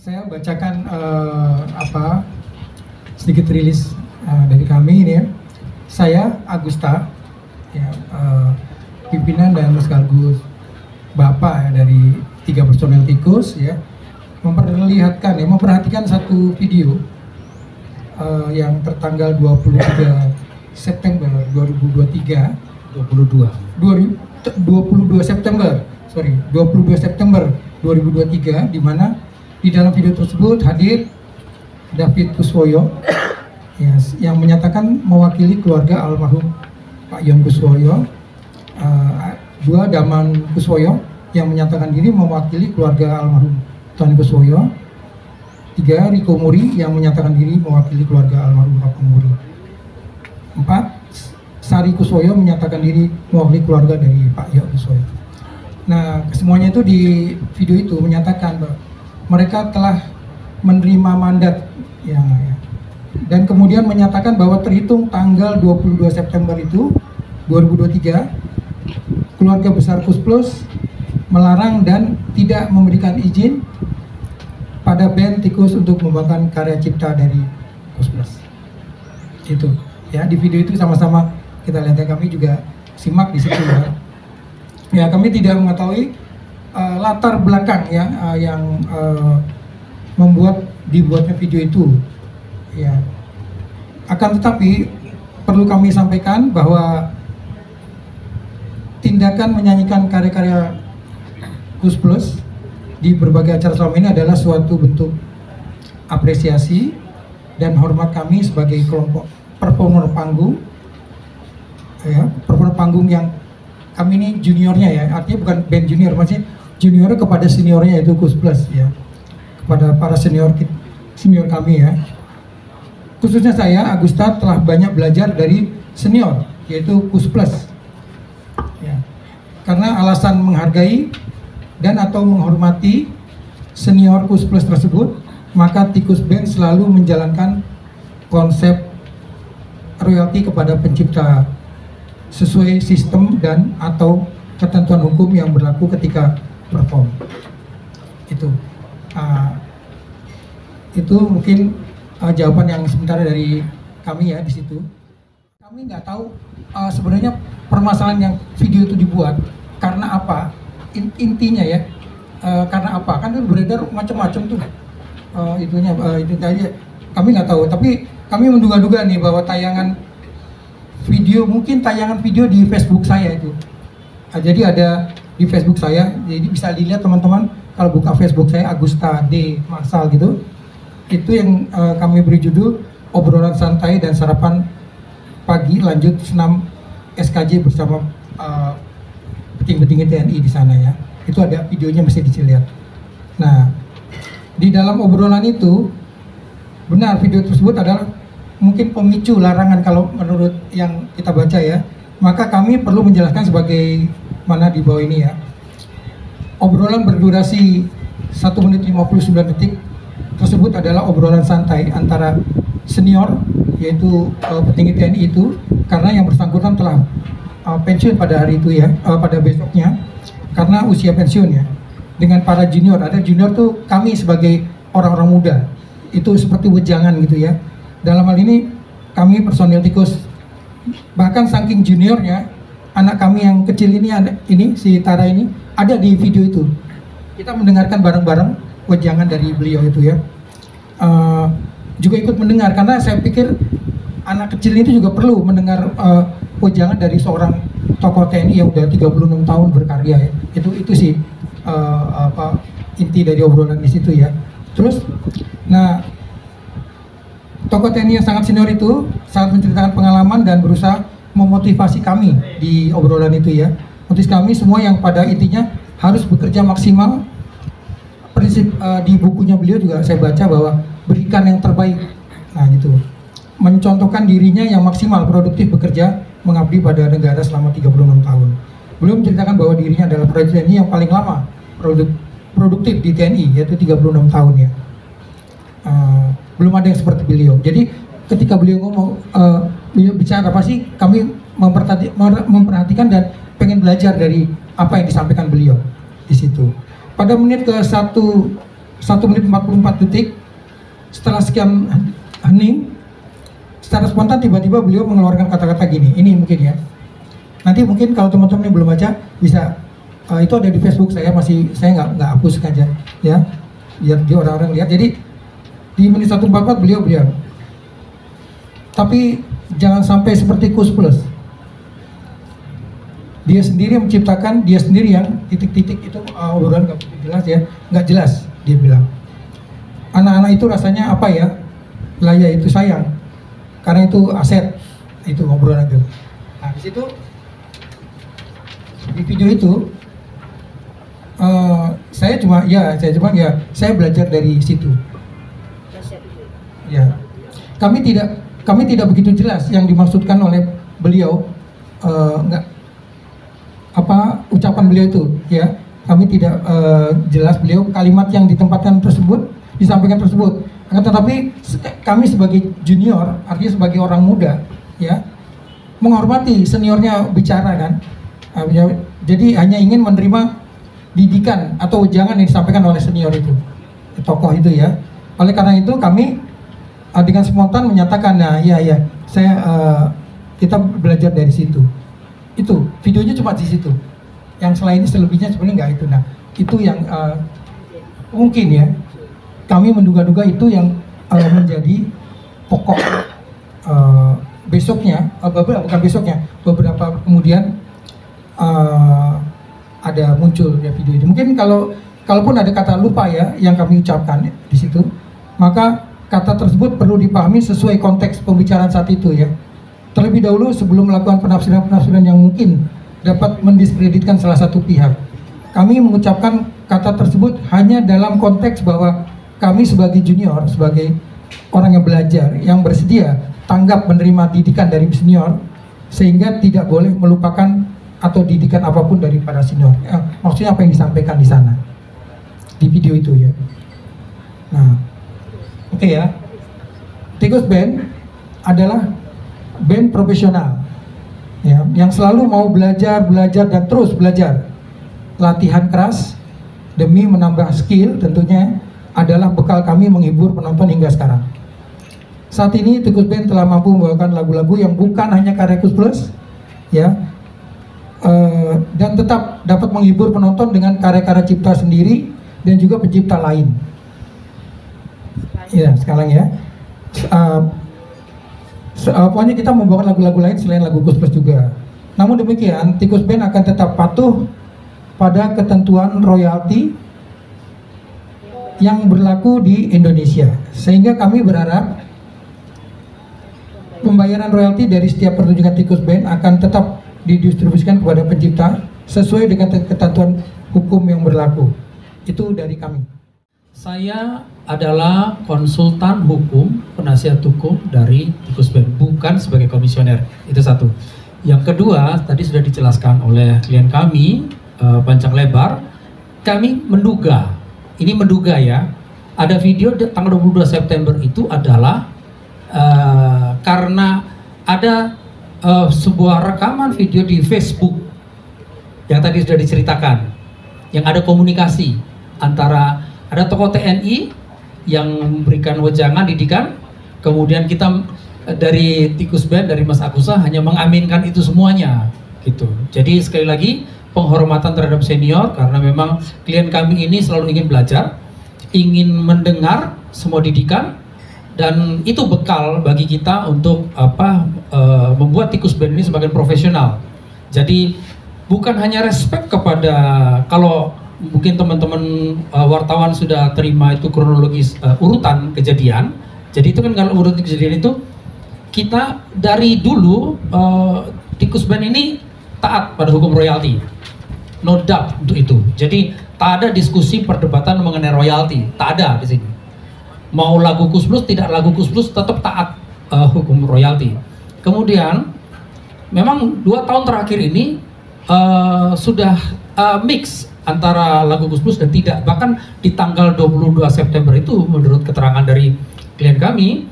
Saya bacakan sedikit rilis dari kami ini ya. Saya Agusta, ya, pimpinan dan sekaligus bapak ya, dari 3 personel tikus ya, memperhatikan satu video yang tertanggal 23 September 2023 22 September 2023, di mana di dalam video tersebut hadir David Kuswoyo ya, yang menyatakan mewakili keluarga almarhum Pak Yon Kuswoyo, dua Daman Kuswoyo yang menyatakan diri mewakili keluarga almarhum Tuan Kuswoyo, 3 Riko Muri yang menyatakan diri mewakili keluarga almarhum Bapak Muri, 4 Sari Kuswoyo menyatakan diri mewakili keluarga dari Pak Yon Kuswoyo. Nah, kesemuanya itu di video itu menyatakan bahwa mereka telah menerima mandat ya, dan kemudian menyatakan bahwa terhitung tanggal 22 September itu 2023 keluarga besar Kus Plus melarang dan tidak memberikan izin pada band tikus untuk membawakan karya cipta dari Kus Plus. Itu ya, di video itu sama-sama kita lihat, kami juga simak di situ ya. Ya, kami tidak mengetahui latar belakang ya yang dibuatnya video itu ya. Akan tetapi perlu kami sampaikan bahwa tindakan menyanyikan karya-karya Kus Plus di berbagai acara selama ini adalah suatu bentuk apresiasi dan hormat kami sebagai kelompok performer panggung ya, performer panggung yang kami ini juniornya ya, artinya bukan band junior, maksudnya junior kepada seniornya yaitu Kus Plus ya, kepada para senior kami ya. Khususnya saya Agusta telah banyak belajar dari senior yaitu Kus Plus ya. Karena alasan menghargai dan atau menghormati senior Kus Plus tersebut, maka Tikus Band selalu menjalankan konsep royalti kepada pencipta sesuai sistem dan atau ketentuan hukum yang berlaku ketika perform. Itu mungkin jawaban yang sementara dari kami ya di situ. Kami nggak tahu sebenarnya permasalahan yang video itu dibuat karena apa, intinya ya, karena apa, kan itu beredar macam-macam tuh itu tadi kami nggak tahu, tapi kami menduga-duga nih bahwa mungkin tayangan video di Facebook saya itu. Jadi ada di Facebook saya, jadi bisa dilihat teman-teman kalau buka Facebook saya Agusta D Marsal gitu. Itu yang kami beri judul obrolan santai dan sarapan pagi lanjut senam SKJ bersama petinggi-petinggi TNI di sana ya. Itu ada videonya, mesti dilihat. Nah, di dalam obrolan itu benar video tersebut adalah mungkin pemicu larangan kalau menurut yang kita baca ya. Maka kami perlu menjelaskan sebagai mana di bawah ini ya. Obrolan berdurasi 1 menit 59 detik tersebut adalah obrolan santai antara senior yaitu petinggi TNI itu, karena yang bersangkutan telah pensiun pada hari itu ya, pada besoknya karena usia pensiun ya. Dengan para junior, ada junior tuh kami sebagai orang-orang muda itu seperti wejangan gitu ya. Dalam hal ini kami personil tikus, bahkan saking juniornya anak kami yang kecil ini si Tara ini ada di video itu. Kita mendengarkan bareng-bareng wejangan dari beliau itu ya. Juga ikut mendengar karena saya pikir anak kecil itu juga perlu mendengar wejangan dari seorang tokoh TNI yang udah 36 tahun berkarya ya. Itu sih inti dari obrolan di situ ya. Terus tokoh TNI yang sangat senior itu sangat menceritakan pengalaman dan berusaha memotivasi kami di obrolan itu ya. Motivasi kami semua yang pada intinya harus bekerja maksimal. Prinsip di bukunya beliau juga saya baca bahwa berikan yang terbaik. Nah gitu. Mencontohkan dirinya yang maksimal, produktif bekerja mengabdi pada negara selama 36 tahun. Beliau menceritakan bahwa dirinya adalah prajurit TNI yang paling lama produktif di TNI, yaitu 36 tahun ya. Belum ada yang seperti beliau. Jadi ketika beliau ngomong, beliau bicara pasti kami memperhatikan dan pengen belajar dari apa yang disampaikan beliau di situ. Pada menit ke 1 1 menit 44 detik setelah sekian hening, secara spontan tiba-tiba beliau mengeluarkan kata-kata gini. Ini mungkin ya, nanti mungkin kalau teman-teman yang belum baca bisa, itu ada di Facebook saya, saya nggak hapus aja ya, biar di orang-orang lihat. Jadi di menit 144 beliau bilang, tapi jangan sampai seperti Kus Plus. Dia sendiri yang menciptakan, dia sendiri yang titik-titik itu obrolan nggak jelas ya, nggak jelas. Dia bilang, anak-anak itu rasanya apa ya? Lah ya itu sayang, karena itu aset, itu obrolan itu. Nah di situ, di video itu, saya belajar dari situ. Ya, kami tidak begitu jelas yang dimaksudkan oleh beliau, ucapan beliau itu ya, kami tidak jelas beliau kalimat yang ditempatkan tersebut, disampaikan tersebut. Tetapi kami sebagai junior, artinya sebagai orang muda ya, menghormati seniornya bicara kan, jadi hanya ingin menerima didikan atau ujangan yang disampaikan oleh senior itu, tokoh itu ya. Oleh karena itu kami dengan spontan menyatakan, nah iya kita belajar dari situ. Itu videonya cuma di situ. Yang selain selebihnya sebenarnya nggak itu. Nah itu yang mungkin ya, kami menduga-duga itu yang menjadi pokok besoknya, bukan besoknya, beberapa kemudian ada muncul ya video itu. Mungkin kalaupun ada kata lupa ya yang kami ucapkan di situ, maka kata tersebut perlu dipahami sesuai konteks pembicaraan saat itu ya. Terlebih dahulu sebelum melakukan penafsiran-penafsiran yang mungkin dapat mendiskreditkan salah satu pihak, kami mengucapkan kata tersebut hanya dalam konteks bahwa kami sebagai junior, sebagai orang yang belajar, yang bersedia tanggap menerima didikan dari senior, sehingga tidak boleh melupakan atau didikan apapun dari para senior. Maksudnya apa yang disampaikan di sana, di video itu ya. Nah, oke ya. Tikus Band adalah band profesional ya, yang selalu mau belajar dan terus belajar. Latihan keras demi menambah skill tentunya adalah bekal kami menghibur penonton hingga sekarang. Saat ini Tikus Band telah mampu membawakan lagu-lagu yang bukan hanya karya Kus Plus ya, dan tetap dapat menghibur penonton dengan karya-karya cipta sendiri dan juga pencipta lain. Ya sekarang ya, pokoknya kita membawakan lagu-lagu lain selain lagu Kus Plus juga. Namun demikian, Tikus Band akan tetap patuh pada ketentuan royalti yang berlaku di Indonesia, sehingga kami berharap pembayaran royalti dari setiap pertunjukan Tikus Band akan tetap didistribusikan kepada pencipta sesuai dengan ketentuan hukum yang berlaku. Itu dari kami. Saya adalah konsultan hukum, penasihat hukum dari Tikus Band, bukan sebagai komisioner. Itu satu. Yang kedua, tadi sudah dijelaskan oleh klien kami, panjang lebar. Kami menduga, ini menduga ya, ada video tanggal 22 September itu adalah karena ada sebuah rekaman video di Facebook yang tadi sudah diceritakan, yang ada komunikasi antara ada tokoh TNI yang memberikan wejangan didikan, kemudian kita dari Tikus Band, dari Mas Agusta hanya mengaminkan itu semuanya gitu. Jadi sekali lagi penghormatan terhadap senior, karena memang klien kami ini selalu ingin belajar, ingin mendengar semua didikan, dan itu bekal bagi kita untuk membuat Tikus Band ini sebagai profesional. Jadi bukan hanya respect kepada, kalau mungkin teman-teman wartawan sudah terima itu kronologis urutan kejadian. Jadi itu kan kalau urutan kejadian itu kita dari dulu Tikus Band ini taat pada hukum royalti, no doubt untuk itu. Jadi tak ada diskusi perdebatan mengenai royalti, tak ada di sini. Mau lagu Kus Plus, tidak lagu Kus Plus, tetap taat hukum royalti. Kemudian memang 2 tahun terakhir ini sudah mix antara lagu Kus Plus dan tidak. Bahkan di tanggal 22 September itu menurut keterangan dari klien kami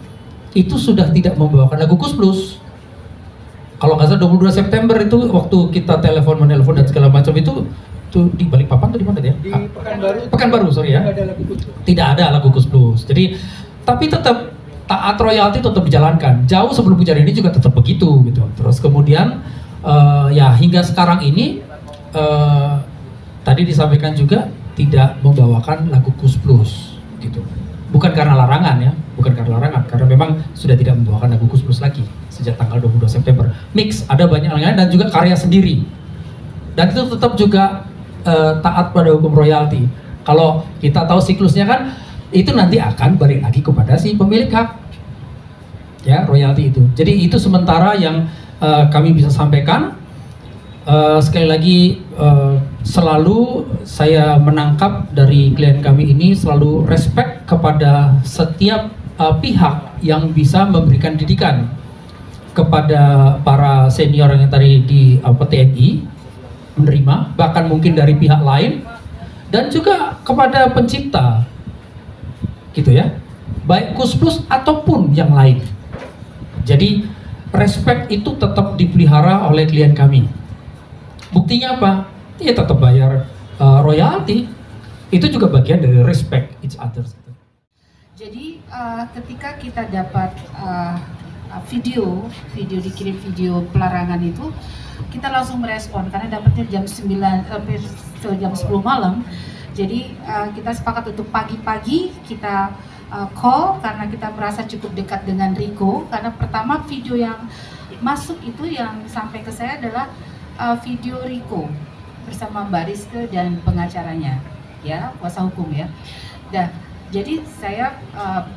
itu sudah tidak membawakan lagu Kus Plus. Kalau nggak salah 22 September itu waktu kita menelpon dan segala macam itu Itu di Balikpapan atau di mana dia? Di Pekanbaru. Pekanbaru, sorry ya. Tidak ada lagu Kus Plus. Tidak ada lagu Kus Plus. Jadi, tapi tetap taat royalti tetap dijalankan. Jauh sebelum kejadian ini juga tetap begitu gitu. Terus kemudian ya hingga sekarang ini tadi disampaikan juga tidak membawakan lagu Kus Plus gitu. Bukan karena larangan ya, bukan karena larangan, karena memang sudah tidak membawakan lagu Kus Plus lagi sejak tanggal 22 September. Mix, ada banyak lain dan juga karya sendiri. Dan itu tetap juga taat pada hukum royalti. Kalau kita tahu siklusnya kan, itu nanti akan balik lagi kepada si pemilik hak, ya royalti itu. Jadi itu sementara yang kami bisa sampaikan. Sekali lagi selalu saya menangkap dari klien kami ini selalu respect kepada setiap pihak yang bisa memberikan didikan kepada para senior yang tadi di TNI menerima, bahkan mungkin dari pihak lain, dan juga kepada pencipta gitu ya, baik Kus Plus ataupun yang lain. Jadi respect itu tetap dipelihara oleh klien kami. Buktinya apa? Ya tetap bayar royalti. Itu juga bagian dari respect each other. Jadi ketika kita dapat video dikirim video pelarangan itu, kita langsung merespon karena dapatnya jam 9 jam 10 malam. Jadi kita sepakat untuk pagi-pagi kita call karena kita merasa cukup dekat dengan Riko, karena pertama video yang masuk itu yang sampai ke saya adalah video Riko bersama Mbak Rizke dan pengacaranya, ya, kuasa hukum ya. Nah, jadi saya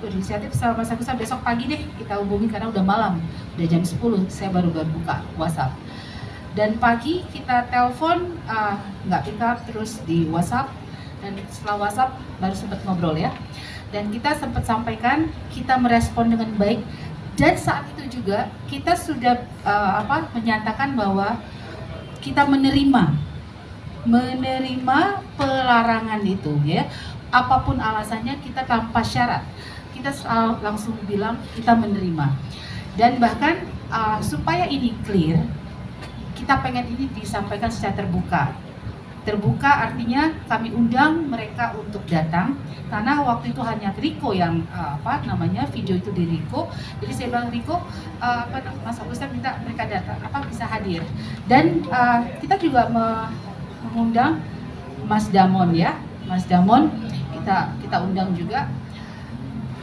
berinisiatif sama Mas Agus, besok pagi deh kita hubungi karena udah malam, udah jam 10 saya baru buka WhatsApp. Dan pagi kita telepon nggak pick up, terus di WhatsApp, dan setelah WhatsApp baru sempat ngobrol ya. Dan kita sempat sampaikan kita merespon dengan baik, dan saat itu juga kita sudah menyatakan bahwa kita menerima pelarangan itu ya, apapun alasannya kita tanpa syarat, kita langsung bilang kita menerima. Dan bahkan supaya ini clear, kita pengen ini disampaikan secara terbuka artinya kami undang mereka untuk datang, karena waktu itu hanya Riko yang video itu di Riko. Jadi saya bilang Riko, Mas Agus minta mereka datang, bisa hadir. Dan kita juga mengundang Mas Damon ya, Mas Damon kita undang juga.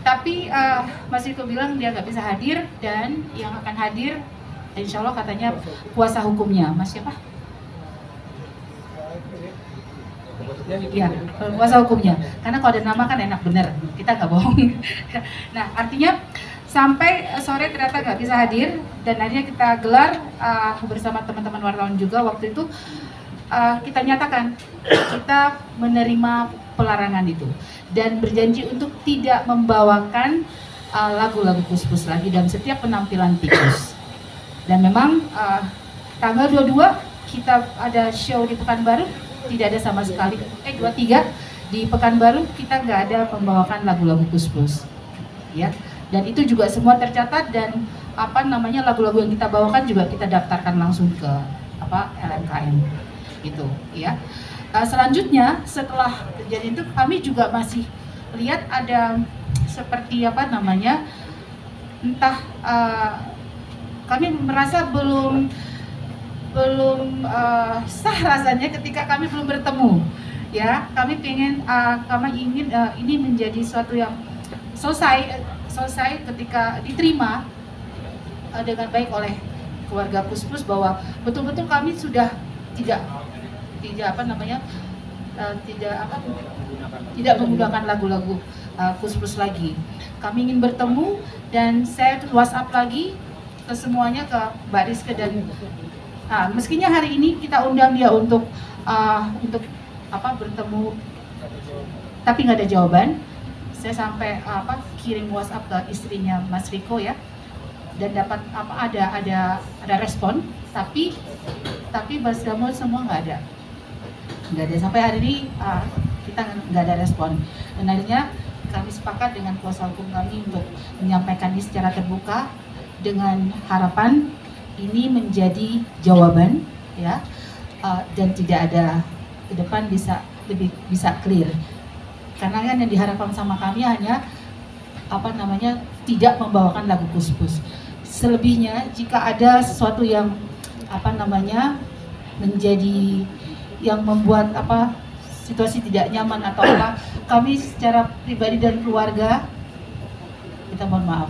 Tapi Mas Riko bilang dia nggak bisa hadir, dan yang akan hadir insya Allah katanya kuasa hukumnya, Mas siapa? Ya, kuasa hukumnya. Karena kalau ada nama kan enak bener, kita nggak bohong. Nah, artinya sampai sore ternyata nggak bisa hadir, dan akhirnya kita gelar bersama teman-teman wartawan juga waktu itu, kita nyatakan kita menerima pelarangan itu dan berjanji untuk tidak membawakan lagu-lagu Kus Plus lagi dalam setiap penampilan tikus. Dan memang tanggal 22 kita ada show di Pekanbaru, tidak ada sama sekali, 23 di Pekanbaru kita nggak ada membawakan lagu-lagu Kus Plus ya. Dan itu juga semua tercatat, dan lagu-lagu yang kita bawakan juga kita daftarkan langsung ke LMKN gitu ya. Selanjutnya setelah kejadian itu kami juga masih lihat ada seperti kami merasa belum sah rasanya ketika kami belum bertemu ya. Kami ingin ini menjadi suatu yang selesai ketika diterima dengan baik oleh keluarga Kus Plus, bahwa betul-betul kami sudah tidak menggunakan lagu-lagu Kus Plus lagi. Kami ingin bertemu, dan saya WhatsApp lagi ke semuanya, ke Mbak Rizke dan meskinya hari ini kita undang dia untuk bertemu, tapi nggak ada jawaban. Saya sampai kirim WhatsApp ke istrinya Mas Riko ya, dan dapat ada respon, tapi Mas Damon semua nggak ada sampai hari ini. Kita nggak ada respon, dan akhirnya kami sepakat dengan kuasa hukum kami untuk menyampaikan ini secara terbuka dengan harapan ini menjadi jawaban ya, dan tidak ada ke depan bisa lebih bisa clear. Karena kan yang diharapkan sama kami hanya tidak membawakan lagu Pus-Pus. Selebihnya jika ada sesuatu yang menjadi yang membuat situasi tidak nyaman atau kami secara pribadi dan keluarga, kita mohon maaf.